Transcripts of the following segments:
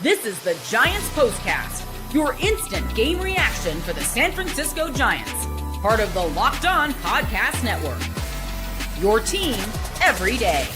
This is the Giants Postcast, your instant game reaction for the San Francisco Giants, part of the Locked On Podcast Network. Your team every day.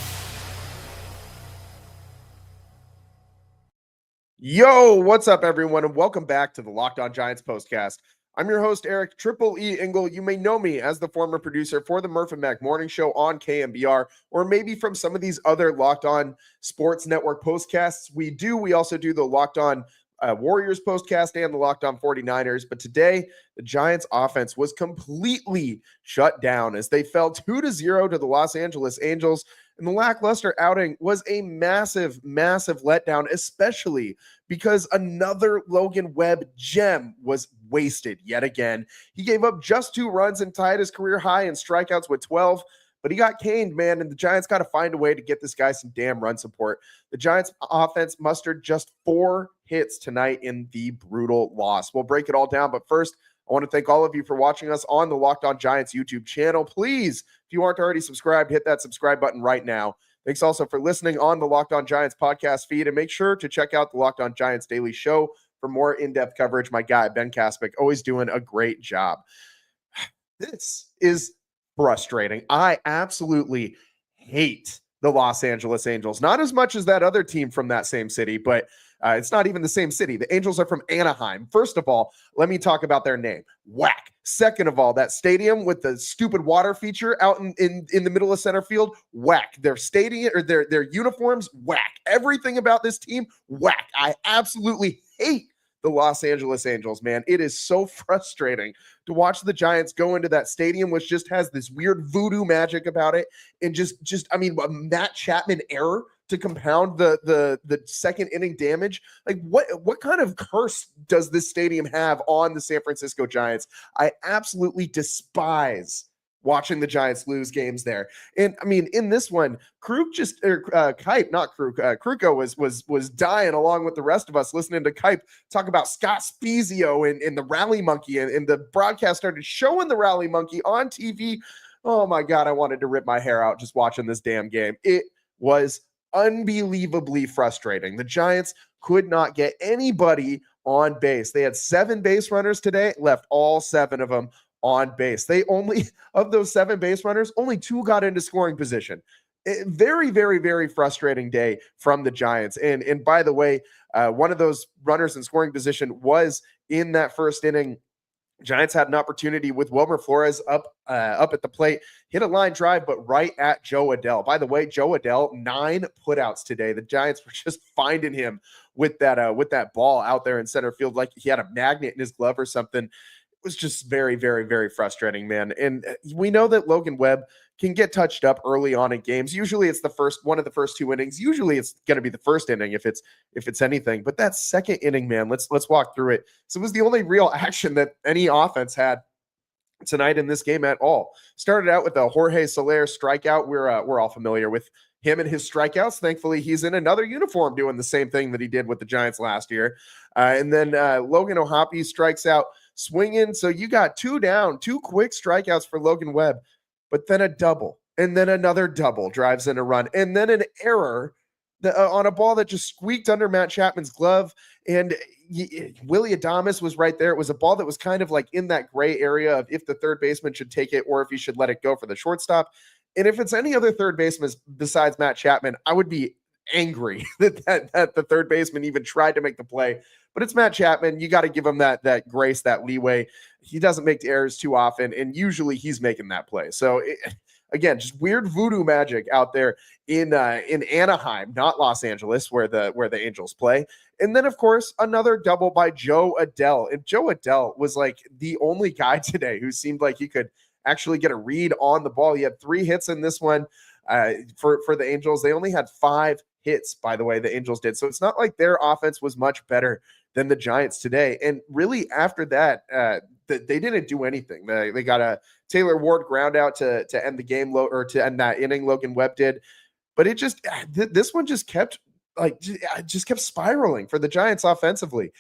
Yo, what's up, everyone, and welcome back to the Locked On Giants Postcast. I'm your host, Eric Triple E Engel. You may know me as the former producer for the Murph and Mac Morning Show on KMBR, or maybe from some of these other Locked On Sports Network postcasts. We also do the Locked On Warriors postcast and the Locked On 49ers. But today, the Giants offense was completely shut down as they fell 2-0 to the Los Angeles Angels. And the lackluster outing was a massive, massive letdown, especially because another Logan Webb gem was wasted yet again. He gave up just 2 runs and tied his career high in strikeouts with 12, but he got caned, man, and the Giants got to find a way to get this guy some damn run support. The Giants offense mustered just 4 hits tonight in the brutal loss. We'll break it all down, but first, I want to thank all of you for watching us on the Locked On Giants YouTube channel. Please, if you aren't already subscribed, hit that subscribe button right now. Thanks also for listening on the Locked On Giants podcast feed, and make sure to check out the Locked On Giants Daily Show for more in-depth coverage. My guy, Ben Kaspick, always doing a great job. This is frustrating. I absolutely hate the Los Angeles Angels. Not as much as that other team from that same city, but it's not even the same city. The Angels are from Anaheim. First of all, let me talk about their name. Whack. Second of all, that stadium with the stupid water feature out in the middle of center field, whack. Their stadium or their uniforms, whack. Everything about this team, whack. I absolutely hate the Los Angeles Angels, man. It is so frustrating to watch the Giants go into that stadium, which just has this weird voodoo magic about it. And I mean, a Matt Chapman error to compound the second inning damage. Like what kind of curse does this stadium have on the San Francisco Giants? I absolutely despise watching the Giants lose games there. And I mean, in this one, Kruko was dying along with the rest of us listening to Kipe talk about Scott Spezio and the Rally Monkey, and the broadcast started showing the Rally Monkey on TV. Oh my God, I wanted to rip my hair out just watching this damn game. It was unbelievably frustrating. The Giants could not get anybody on base. They had 7 base runners today, left all 7 of them on base. Of those 7 base runners, only 2 got into scoring position. Very, very, very frustrating day from the Giants. And by the way, one of those runners in scoring position was in that first inning. Giants had an opportunity with Wilmer Flores up at the plate, hit a line drive, but right at Joe Adell. By the way, Joe Adell, 9 putouts today. The Giants were just finding him with that ball out there in center field like he had a magnet in his glove or something. It was just very, very, very frustrating, man. And we know that Logan Webb can get touched up early on in games. Usually it's one of the first 2 innings. Usually it's going to be the first inning if it's anything. But that second inning, man, let's walk through it. So it was the only real action that any offense had tonight in this game at all. Started out with a Jorge Soler strikeout. We're all familiar with him and his strikeouts. Thankfully, he's in another uniform doing the same thing that he did with the Giants last year. And then Logan O'Hoppe strikes out swinging. So you got 2 down, 2 quick strikeouts for Logan Webb, but then a double, and then another double drives in a run, and then an error on a ball that just squeaked under Matt Chapman's glove. And Willie Adames was right there. It was a ball that was kind of like in that gray area of if the third baseman should take it or if he should let it go for the shortstop. And if it's any other third baseman besides Matt Chapman, I would be angry that the third baseman even tried to make the play. But it's Matt Chapman. You got to give him that grace, that leeway. He doesn't make errors too often, and usually he's making that play. So, again, just weird voodoo magic out there in Anaheim, not Los Angeles, where the Angels play. And then, of course, another double by Joe Adell. And Joe Adell was like the only guy today who seemed like he could actually get a read on the ball. He had 3 hits in this one for the Angels. They only had 5 hits, by the way, the Angels did. So it's not like their offense was much better than the Giants today. And really after that, they didn't do anything. They got a Taylor Ward ground out to end the game, or to end that inning. Logan Webb did. But it just, this one just kept spiraling for the Giants offensively.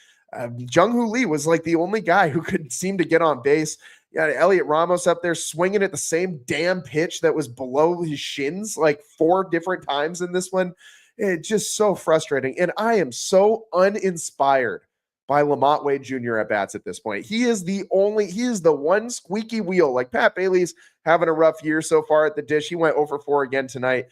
Jung-Hoo Lee was like the only guy who could seem to get on base. You got Elliot Ramos up there swinging at the same damn pitch that was below his shins like 4 different times in this one. It's just so frustrating. And I am so uninspired by Lamont Wade Jr. at bats at this point. He is the one squeaky wheel. Like Pat Bailey's having a rough year so far at the dish. He went over 4 again tonight,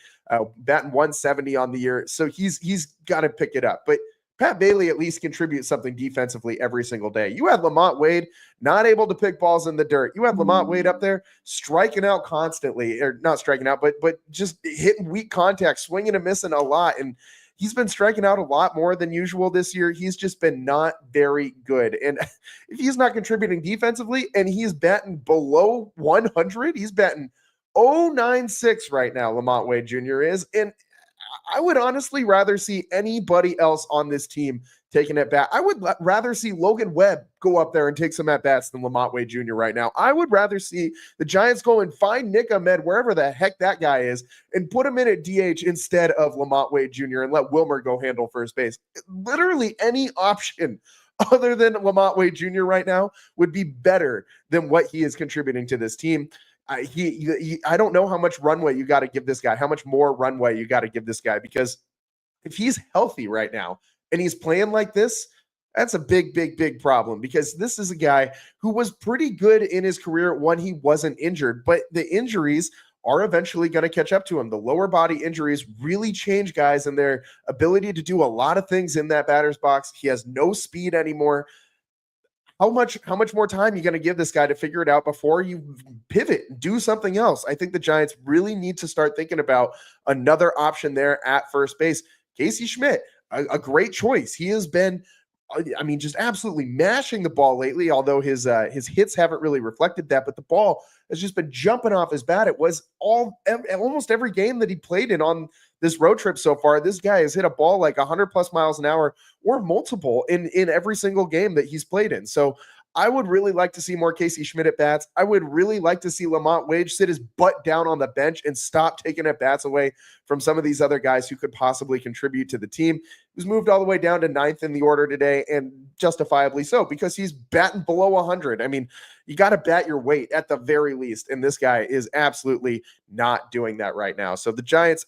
batting 170 on the year. So he's got to pick it up. But Pat Bailey at least contributes something defensively every single day. You had Lamont Wade not able to pick balls in the dirt. You have Lamont Wade up there striking out constantly, or not striking out, but just hitting weak contact, swinging and missing a lot. And he's been striking out a lot more than usual this year. He's just been not very good. And if he's not contributing defensively and he's batting below 100, he's batting 096 right now, Lamont Wade Jr. is. And I would honestly rather see anybody else on this team taking at bat. I would rather see Logan Webb go up there and take some at bats than Lamont Wade Jr. right now. I would rather see the Giants go and find Nick Ahmed, wherever the heck that guy is, and put him in at DH instead of Lamont Wade Jr. and let Wilmer go handle first base. Literally any option other than Lamont Wade Jr. right now would be better than what he is contributing to this team. I don't know how much runway you got to give this guy, how much more runway you got to give this guy, because if he's healthy right now and he's playing like this, that's a big, big, big problem, because this is a guy who was pretty good in his career when he wasn't injured, but the injuries are eventually going to catch up to him. The lower body injuries really change guys and their ability to do a lot of things in that batter's box. He has no speed anymore. How much more time are you going to give this guy to figure it out before you pivot and do something else? I think the Giants really need to start thinking about another option there at first base. Casey Schmidt, a great choice. He has been, just absolutely mashing the ball lately, although his hits haven't really reflected that, but the ball has just been jumping off his bat. It was almost every game that he played in on this road trip so far. This guy has hit a ball like 100 plus miles an hour or multiple in every single game that he's played in. So I would really like to see more Casey Schmidt at bats. I would really like to see Lamont Wade sit his butt down on the bench and stop taking at bats away from some of these other guys who could possibly contribute to the team. He was moved all the way down to 9th in the order today, and justifiably so, because he's batting below 100. You got to bat your weight at the very least, and this guy is absolutely not doing that right now. So the Giants,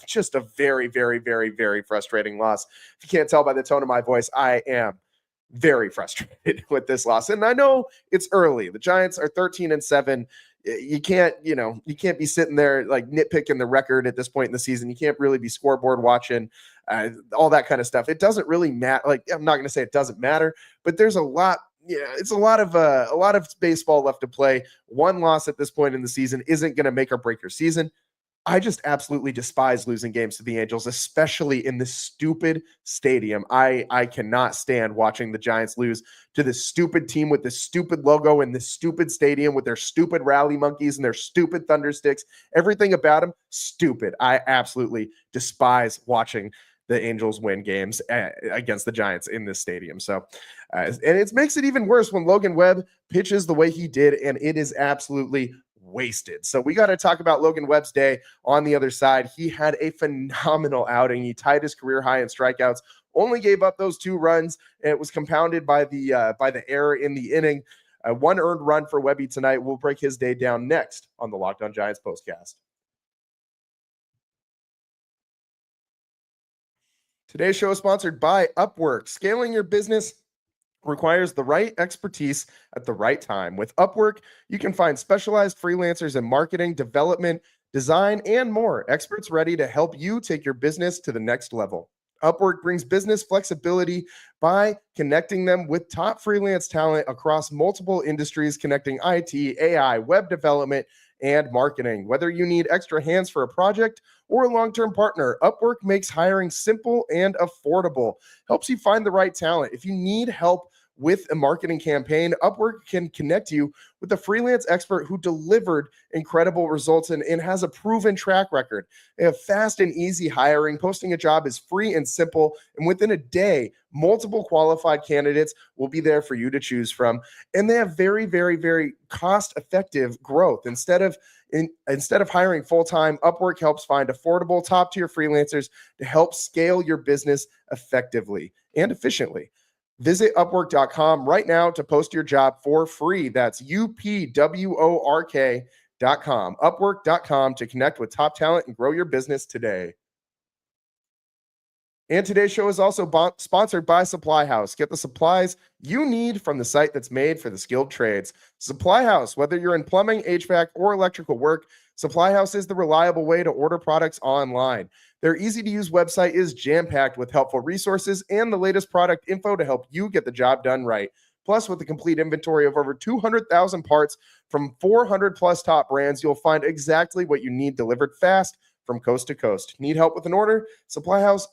just a very, very, very, very frustrating loss. If you can't tell by the tone of my voice, I am very frustrated with this loss. And I know it's early. The Giants are 13-7. You can't be sitting there like nitpicking the record at this point in the season. You can't really be scoreboard watching, all that kind of stuff. It doesn't really matter. Like, I'm not going to say it doesn't matter, but there's a lot. Yeah, it's a lot of baseball left to play. One loss at this point in the season isn't going to make or break your season. I just absolutely despise losing games to the Angels, especially in this stupid stadium. I cannot stand watching the Giants lose to this stupid team with this stupid logo and this stupid stadium with their stupid rally monkeys and their stupid thundersticks. Everything about them, stupid. I absolutely despise watching the Angels win games against the Giants in this stadium. So, and it makes it even worse when Logan Webb pitches the way he did, and it is absolutely wasted. So we got to talk about Logan Webb's day on the other side. He had a phenomenal outing. He tied his career high in strikeouts, only gave up those 2 runs, and it was compounded by the error in the inning. 1 earned run for Webby tonight. We'll break his day down next on the Locked On Giants postcast. Today's show is sponsored by Upwork. Scaling your business requires the right expertise at the right time. With Upwork, you can find specialized freelancers in marketing, development, design, and more. Experts ready to help you take your business to the next level. Upwork brings business flexibility by connecting them with top freelance talent across multiple industries, connecting IT, AI, web development, and marketing. Whether you need extra hands for a project or a long-term partner, Upwork makes hiring simple and affordable, helps you find the right talent. If you need help with a marketing campaign, Upwork can connect you with a freelance expert who delivered incredible results and has a proven track record. They have fast and easy hiring. Posting a job is free and simple, and within a day, multiple qualified candidates will be there for you to choose from. And they have very, very, very cost-effective growth. Instead of hiring full-time, Upwork helps find affordable, top-tier freelancers to help scale your business effectively and efficiently. Visit Upwork.com right now to post your job for free. That's UPWORK.com. Upwork.com to connect with top talent and grow your business today. And today's show is also sponsored by Supply House. Get the supplies you need from the site that's made for the skilled trades. Supply House, whether you're in plumbing, HVAC, or electrical work, Supply House is the reliable way to order products online. Their easy-to-use website is jam-packed with helpful resources and the latest product info to help you get the job done right. Plus, with a complete inventory of over 200,000 parts from 400 plus top brands, you'll find exactly what you need delivered fast from coast to coast. Need help with an order? Supply House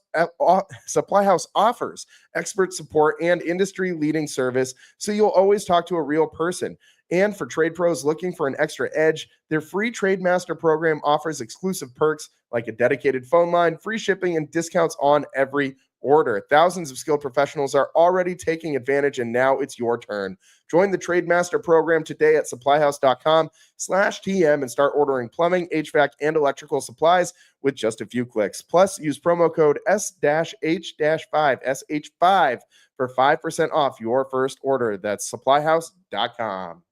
offers expert support and industry-leading service, so you'll always talk to a real person. And for trade pros looking for an extra edge, their free Trade Master program offers exclusive perks like a dedicated phone line, free shipping, and discounts on every order. Thousands of skilled professionals are already taking advantage, and now it's your turn. Join the Trade Master program today at supplyhouse.com/TM and start ordering plumbing, HVAC, and electrical supplies with just a few clicks. Plus, use promo code S-H-5, SH5 for 5% off your first order. That's supplyhouse.com.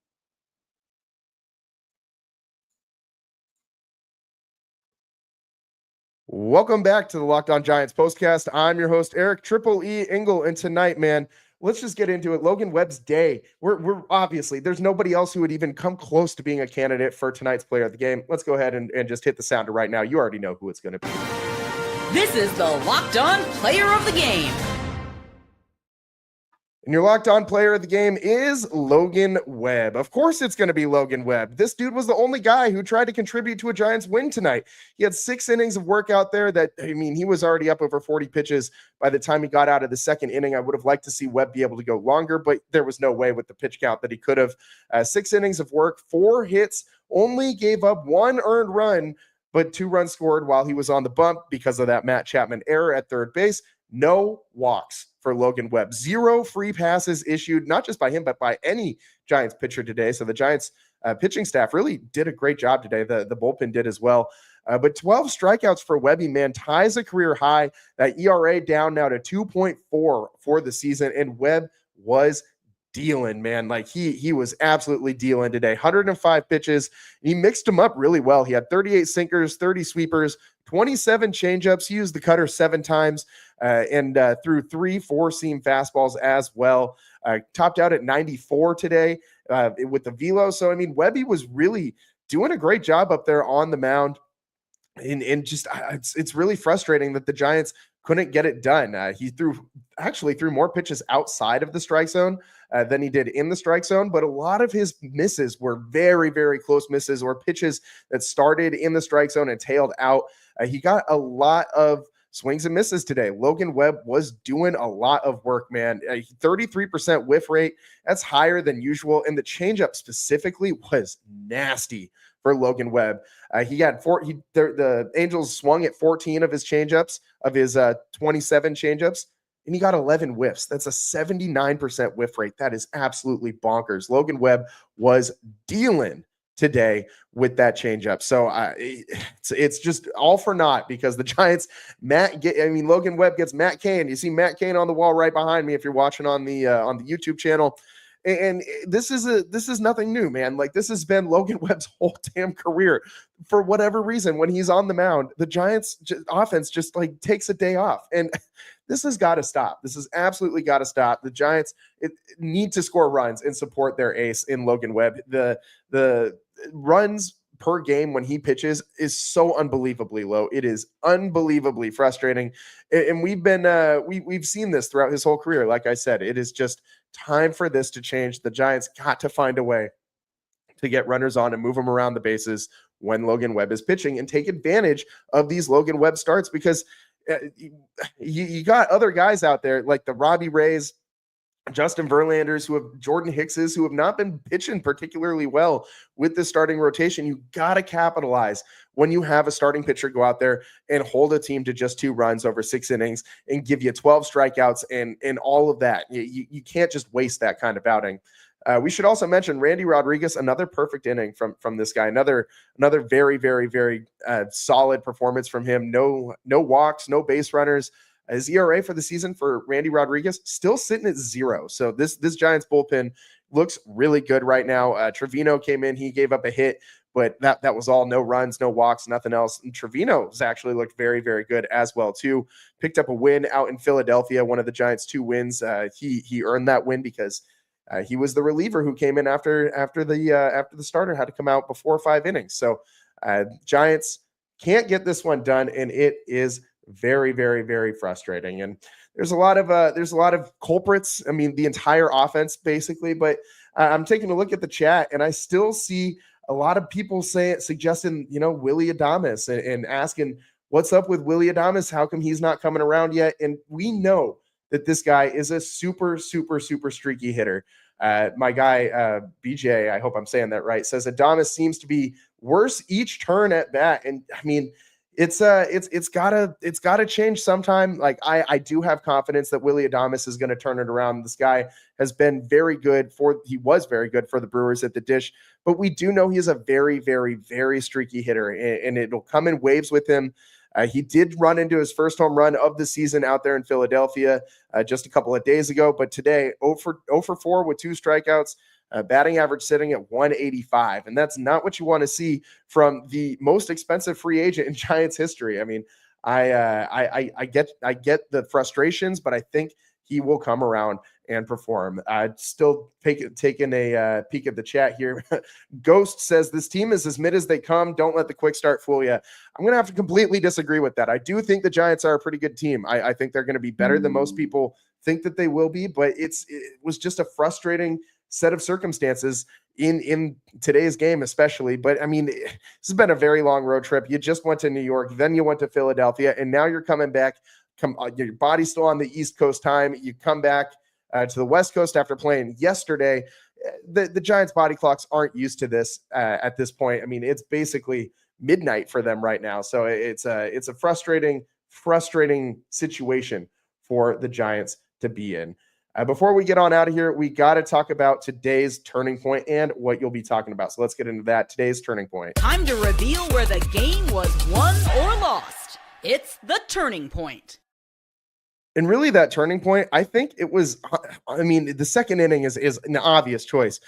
Welcome back to the Locked On Giants postcast. I'm your host, Eric Triple E Engel, and tonight, man, let's just get into it. Logan Webb's day. We're obviously, there's nobody else who would even come close to being a candidate for tonight's player of the game. Let's go ahead and just hit the sounder right now. You already know who it's going to be. This is the Locked On Player of the Game. And your Locked On player of the game is Logan Webb. Of course it's going to be Logan Webb. This dude was the only guy who tried to contribute to a Giants win tonight. He had 6 innings of work out there that, I mean, he was already up over 40 pitches by the time he got out of the second inning. I would have liked to see Webb be able to go longer, but there was no way with the pitch count that he could have. 6 innings of work, 4 hits, only gave up 1 earned run, but 2 runs scored while he was on the bump because of that Matt Chapman error at third base. No walks for Logan Webb. 0 free passes issued, not just by him, but by any Giants pitcher today. So the Giants pitching staff really did a great job today. The bullpen did as well. But 12 strikeouts for Webby, man, ties a career high. That ERA down now to 2.4 for the season. And Webb was dealing, man. Like he was absolutely dealing today. 105 pitches. He mixed them up really well. He had 38 sinkers, 30 sweepers, 27 changeups. He used the cutter 7 times and threw 3 4-seam fastballs as well. Topped out at 94 today with the velo. So, I mean, Webby was really doing a great job up there on the mound. And just it's really frustrating that the Giants couldn't get it done. He actually threw more pitches outside of the strike zone than he did in the strike zone, but a lot of his misses were very, very close misses or pitches that started in the strike zone and tailed out. He got a lot of swings and misses today. Logan Webb was doing a lot of work, man. 33% whiff rate. That's higher than usual. And the changeup specifically was nasty for Logan Webb. The Angels swung at 14 of his changeups, of his 27 changeups, and he got 11 whiffs. That's a 79% whiff rate. That is absolutely bonkers. Logan Webb was dealing today with that changeup. So it's just all for naught because the Giants, Logan Webb gets Matt Cain. You see Matt Cain on the wall right behind me if you're watching on the YouTube channel. And this is nothing new, man. Like, this has been Logan Webb's whole damn career. For whatever reason, when he's on the mound, the Giants offense just like takes a day off. And this has got to stop. This has absolutely got to stop. The Giants need to score runs and support their ace in Logan Webb. The runs per game when he pitches is so unbelievably low. It is unbelievably frustrating. And we've seen this throughout his whole career. Like I said, it is just time for this to change. The Giants got to find a way to get runners on and move them around the bases when Logan Webb is pitching and take advantage of these Logan Webb starts, because you got other guys out there like the Robbie Rays, Justin Verlanders, Jordan Hickses, who have not been pitching particularly well with the starting rotation. You got to capitalize when you have a starting pitcher go out there and hold a team to just 2 runs over 6 innings and give you 12 strikeouts and all of that. You can't just waste that kind of outing. We should also mention Randy Rodriguez, another perfect inning from this guy. Another very, very, very solid performance from him. No walks, no base runners. His ERA for the season for Randy Rodriguez still sitting at 0. So this Giants bullpen looks really good right now. Trevino came in. He gave up a hit, but that was all no runs, no walks, nothing else. And Trevino's actually looked very, very good as well too. Picked up a win out in Philadelphia, one of the Giants' 2 wins. He earned that win because he was the reliever who came in after the starter had to come out before 5 innings. So Giants can't get this one done, and it is very, very, very frustrating. And there's a lot of culprits. I mean, the entire offense basically. But I'm taking a look at the chat, and I still see a lot of people suggesting, Willy Adames and asking what's up with Willy Adames. How come he's not coming around yet? And we know that this guy is a super, super, super streaky hitter. My guy, BJ, I hope I'm saying that right, says Adames seems to be worse each turn at bat. And I mean, it's gotta change sometime. Like I do have confidence that Willy Adames is going to turn it around. This guy has been very good he was very good for the Brewers at the dish, but we do know he's a very, very, very streaky hitter, and it'll come in waves with him. He did run into his first home run of the season out there in Philadelphia just a couple of days ago. But today, 0 for 4 with 2 strikeouts, batting average sitting at 185. And that's not what you want to see from the most expensive free agent in Giants history. I mean, I get the frustrations, but I think he will come around and perform. Still taking a peek at the chat here. Ghost says, this team is as mid as they come. Don't let the quick start fool you. I'm going to have to completely disagree with that. I do think the Giants are a pretty good team. I think they're going to be better than most people think that they will be, but it was just a frustrating set of circumstances in today's game, especially. But I mean, this has been a very long road trip. You just went to New York, then you went to Philadelphia, and now you're coming back. Your body's still on the East Coast time. You come back to the West Coast after playing yesterday. The Giants' body clocks aren't used to this at this point. I mean, it's basically midnight for them right now. So it's a frustrating situation for the Giants to be in. Before we get on out of here, we got to talk about today's turning point and what you'll be talking about. So let's get into that. Today's turning point. Time to reveal where the game was won or lost. It's the turning point. And really that turning point, I think it was, I mean, the second inning is an obvious choice,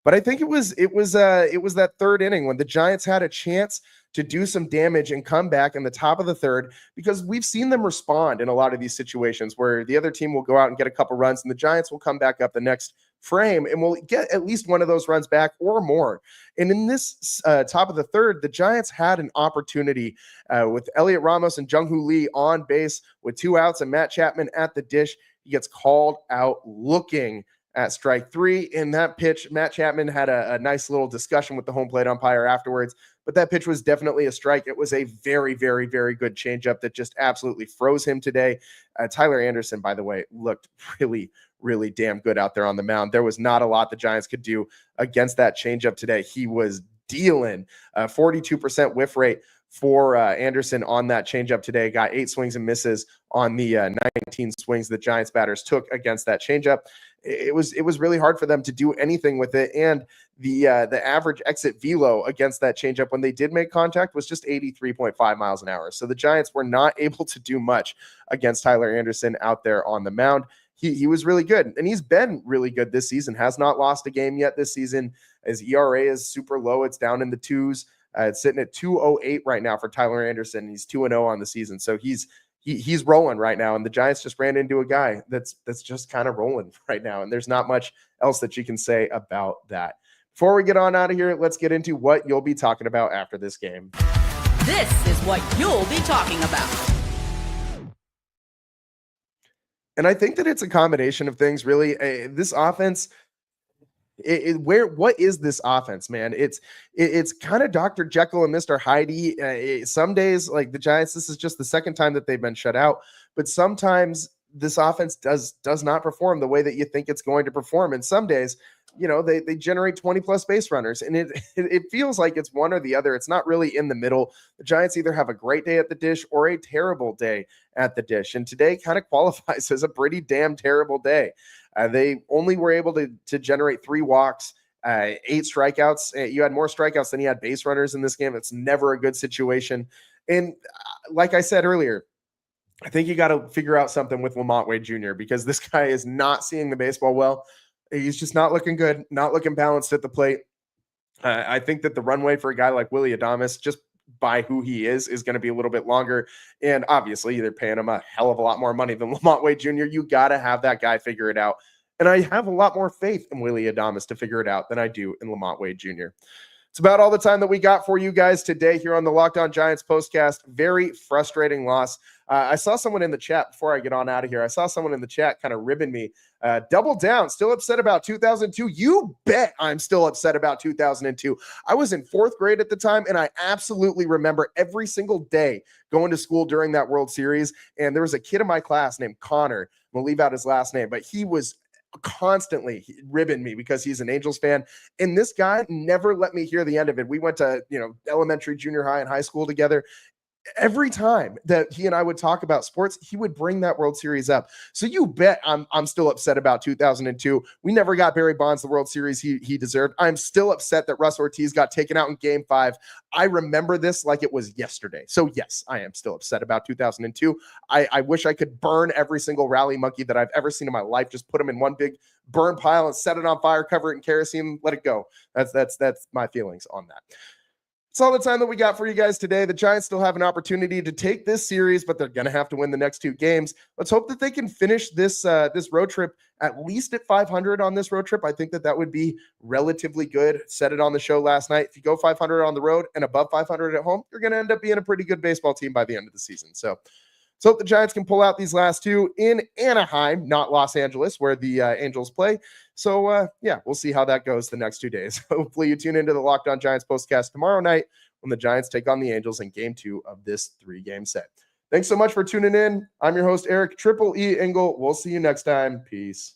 but I think it was that third inning when the Giants had a chance to do some damage and come back in the top of the third, because we've seen them respond in a lot of these situations where the other team will go out and get a couple runs and the Giants will come back up the next frame and we'll get at least one of those runs back or more. And in this top of the third, the Giants had an opportunity with Elliot Ramos and Jung-Hoo Lee on base with 2 outs and Matt Chapman at the dish. He gets called out looking at strike 3. In that pitch, Matt Chapman had a nice little discussion with the home plate umpire afterwards, but that pitch was definitely a strike. It was a very, very, very good changeup that just absolutely froze him today. Tyler Anderson, by the way, looked really, really damn good out there on the mound. There was not a lot the Giants could do against that changeup today. He was dealing 42% whiff rate for Anderson on that changeup today. Got 8 swings and misses on the 19 swings the Giants batters took against that changeup. It was really hard for them to do anything with it, and the average exit velo against that changeup when they did make contact was just 83.5 miles an hour. So the Giants were not able to do much against Tyler Anderson out there on the mound. He was really good, and he's been really good this season. Has not lost a game yet this season. His ERA is super low. It's down in the 2s. It's sitting at 2.08 right now for Tyler Anderson. He's 2-0 on the season. So he's rolling right now, and the Giants just ran into a guy that's just kind of rolling right now, and there's not much else that you can say about that. Before we get on out of here, let's get into what you'll be talking about after this game. This is what you'll be talking about. And I think that it's a combination of things, really. This offense, what is this offense, man? It's kind of Dr. Jekyll and Mr. Hyde. Some days, like the Giants, this is just the second time that they've been shut out, but sometimes this offense does not perform the way that you think it's going to perform. And some days, they generate 20 plus base runners, and it feels like it's one or the other. It's not really in the middle. The Giants either have a great day at the dish or a terrible day at the dish. And today kind of qualifies as a pretty damn terrible day. They only were able to generate 3 walks, 8 strikeouts. You had more strikeouts than you had base runners in this game. It's never a good situation. And like I said earlier, I think you got to figure out something with Lamont Wade Jr. because this guy is not seeing the baseball well. He's just not looking good, not looking balanced at the plate. I think that the runway for a guy like Willy Adames, just by who he is going to be a little bit longer. And obviously, they're paying him a hell of a lot more money than Lamont Wade Jr. You got to have that guy figure it out. And I have a lot more faith in Willy Adames to figure it out than I do in Lamont Wade Jr. It's about all the time that we got for you guys today here on the Locked On Giants postcast. Very frustrating loss. I saw someone in the chat before I get on out of here. I saw someone in the chat kind of ribbing me. Double down, still upset about 2002. You bet I'm still upset about 2002. I was in 4th grade at the time, and I absolutely remember every single day going to school during that World Series. And there was a kid in my class named Connor. We'll leave out his last name, but he was constantly ribbing me because he's an Angels fan. And this guy never let me hear the end of it. We went to, elementary, junior high, and high school together. Every time that he and I would talk about sports, he would bring that World Series up. So you bet I'm still upset about 2002. We never got Barry Bonds the World Series he deserved. I'm still upset that Russ Ortiz got taken out in Game 5. I remember this like it was yesterday. So yes, I am still upset about 2002. I wish I could burn every single rally monkey that I've ever seen in my life. Just put them in one big burn pile and set it on fire, cover it in kerosene, let it go. That's my feelings on that. It's all the time that we got for you guys today. The Giants still have an opportunity to take this series, but they're going to have to win the next 2 games. Let's hope that they can finish this road trip at least at 500 on this road trip. I think that would be relatively good. Said it on the show last night. If you go 500 on the road and above 500 at home, you're going to end up being a pretty good baseball team by the end of the season. So let's hope the Giants can pull out these last 2 in Anaheim, not Los Angeles, where the Angels play. So, we'll see how that goes the next 2 days. Hopefully you tune into the Locked On Giants postcast tomorrow night when the Giants take on the Angels in Game 2 of this 3-game set. Thanks so much for tuning in. I'm your host, Eric Triple E Engel. We'll see you next time. Peace.